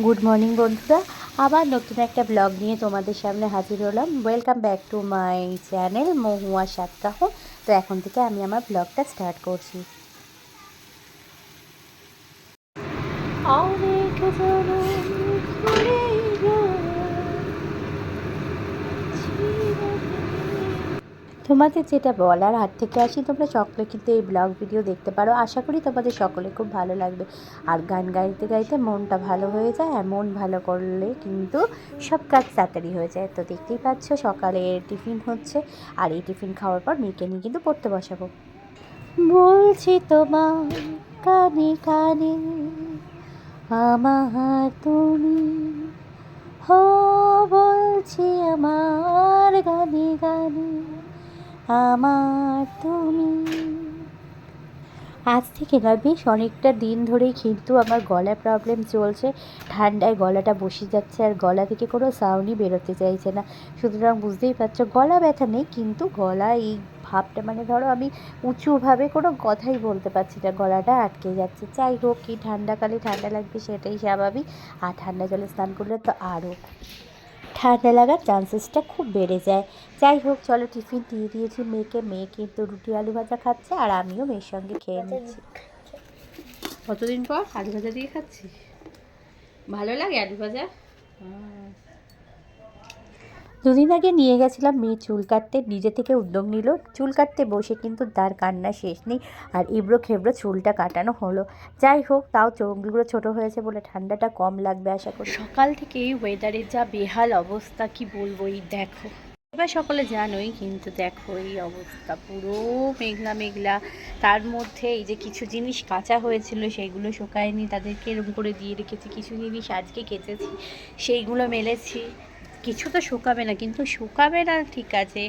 Good morning বন্ধুরা, আবার নতুন একটা ব্লগ নিয়ে তোমাদের সামনে হাজির হলাম। Welcome back to my channel Mahua Satkahon. তো এখন থেকে আমি আমার ব্লগটা স্টার্ট করছি। তোমাদের যেটা বলার হাত থেকে আসি, তোমরা সকলে কিন্তু এই ব্লগ ভিডিও দেখতে পারো। আশা করি তোমাদের সকলে খুব ভালো লাগবে। আর গান গাইতে গাইতে মনটা ভালো হয়ে যায়, আর মন ভালো করলে কিন্তু সব কাজ তাড়াতাড়ি হয়ে যায়। তো দেখতেই পাচ্ছ সকালে টিফিন হচ্ছে, আর এই টিফিন খাওয়ার পর মেয়েকে নিয়ে কিন্তু পড়তে বসাবো। বলছি তোমার কানে কানে আমার তুমি, হো বলছি আমার গানে গানে আমার তুমি। আজ থেকে নয়, বেশ অনেকটা দিন ধরেই কিন্তু আমার গলায় প্রবলেম চলছে। ঠান্ডায় গলাটা বসে যাচ্ছে, আর গলা থেকে কোনো সাউন্ডই বেরোতে চাইছে না। সুতরাং বুঝতেই পারছো, গলা ব্যথা নেই, কিন্তু গলা এই ভাবটা, মানে ধরো আমি উঁচুভাবে কোনো কথাই বলতে পারছি না, গলাটা আটকে যাচ্ছে। যাই হোক, কি ঠান্ডাকালে ঠান্ডা লাগবে সেটাই স্বাভাবিক, আর ঠান্ডা জলে স্নান করলে তো আরও ঠান্ডা লাগার চান্সেসটা খুব বেড়ে যায়। যাই হোক, চলো টিফিন দিয়ে দিয়েছি মেয়েকে। মেয়ে কিন্তু রুটি আলু ভাজা খাচ্ছে, আর আমিও মেয়ের সঙ্গে খেয়ে নিচ্ছি। কতদিন পর আলু ভাজা দিয়ে খাচ্ছি, ভালো লাগে আলু ভাজা। দুদিন আগে নিয়ে গেছিলাম মেয়ে চুল কাটতে, নিজে থেকে উদ্যোগ নিল। চুল কাটতে বসে কিন্তু তার কান্না শেষ নেই, আর ইবড়ো খেবড়ো চুলটা কাটানো হলো। যাই হোক, তাও চুলগুলো ছোটো হয়েছে বলে ঠান্ডাটা কম লাগবে আশা করি। সকাল থেকে এই ওয়েদারের যা বেহাল অবস্থা, কি বলবো। এই দেখো, এবার সকলে জানোই, কিন্তু দেখো এই অবস্থা, পুরো মেঘলা মেঘলা। তার মধ্যে এই যে কিছু জিনিস কাঁচা হয়েছিল সেইগুলো শুকায়নি, তাদেরকে এরকম করে দিয়ে রেখেছি। কিছু জিনিস আজকে কেচেছি, সেইগুলো মেলেছি। কিছু তো শুকাবে না, কিন্তু শুকাবে না ঠিক আছে,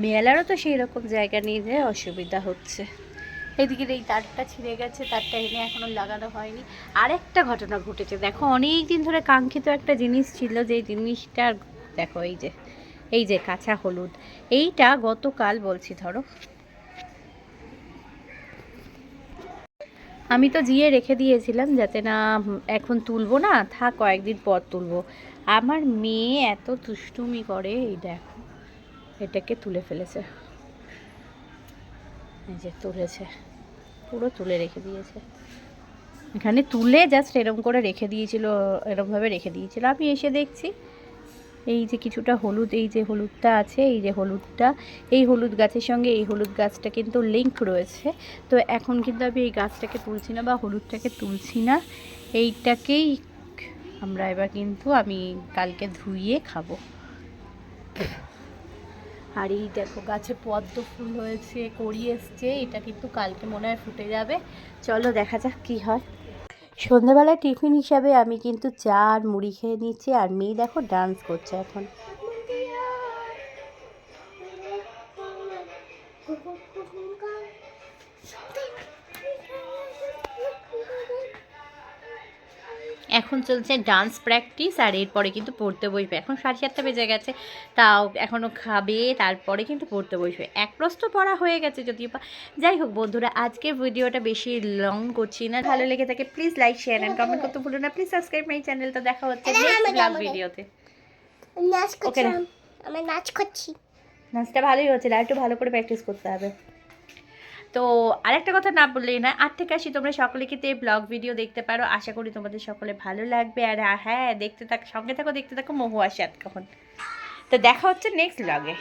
মেলারও তো সেই রকম জায়গা নেই, যে অসুবিধা হচ্ছে। এদিকে এই তারটা ছিঁড়ে গেছে, তারটা এনে এখনও লাগানো হয়নি। আরেকটা ঘটনা ঘটেছে, দেখো অনেক দিন ধরে কাঙ্ক্ষিত একটা জিনিস ছিল, যে জিনিসটা দেখো, এই যে কাঁচা হলুদ, এইটা গতকাল বলছি, ধরো আমি তো জিয়ে রেখে দিয়েছিলাম, যাতে না এখন তুলবো না, থাক কয়েকদিন পর তুলবো। আমার মেয়ে এত দুষ্টুমি করে, এই দেখো এটাকে তুলে ফেলেছে, এই যে তুলেছে, পুরো তুলে রেখে দিয়েছে। এখানে তুলে জাস্ট এরকম করে রেখে দিয়েছিল, এরকমভাবে রেখে দিয়েছিল। আমি এসে দেখছি এই যে কিছুটা হলুদ, এই যে হলুদটা আছে, এই যে হলুদটা, এই হলুদ গাছের সঙ্গে এই হলুদ গাছটা কিন্তু লিঙ্ক রয়েছে। তো এখন কিন্তু আমি এই গাছটাকে তুলছি না, বা হলুদটাকে তুলছি না, এইটাকেই আমরা এবার কিন্তু আমি কালকে ধুইয়ে খাবো। আর এই দেখো গাছে পদ্ম ফুল হয়েছে, কড়ি এসছে, এটা কিন্তু কালকে মনে হয় ফুটে যাবে। চলো দেখা যাক কী হয়। সন্ধ্যাবেলায় টিফিন হিসাবে আমি কিন্তু চা আর মুড়ি খেয়ে নিচ্ছি, আর মেয়ে দেখো ডান্স করছে এখন। এখন চলছে ডান্স প্র্যাকটিস, আর এরপরে কিন্তু পড়তে বসবে। এখন 7:30 বেজে গেছে, তাও এখনও খাবে, তারপরে কিন্তু পড়তে বসবে। এক প্রশ্ন পড়া হয়ে গেছে যদিও বা। যাই হোক বন্ধুরা, আজকের ভিডিওটা বেশি লং করছি না। ভালো লেগে থাকে please like share and comment করতে ভুলো না। Please subscribe my channel. তো দেখা হচ্ছে নেক্সট ব্লগ ভিডিওতে। ওকে, আমি নাচ করছি। নাচটা ভালোই হচ্ছে, আর একটু ভালো করে প্র্যাকটিস করতে হবে। তো আরেকটা কথা না বললেই না, আজ থেকে আসি, তোমরা সকলে কিন্তু এই ব্লগ ভিডিও দেখতে পারো। আশা করি তোমাদের সকলে ভালো লাগবে। আর হ্যাঁ, দেখতে থাকো, সঙ্গে থাকো, দেখতে থাকো মহুয়ার সাতকাহন। তো দেখা হচ্ছে নেক্সট ব্লগে।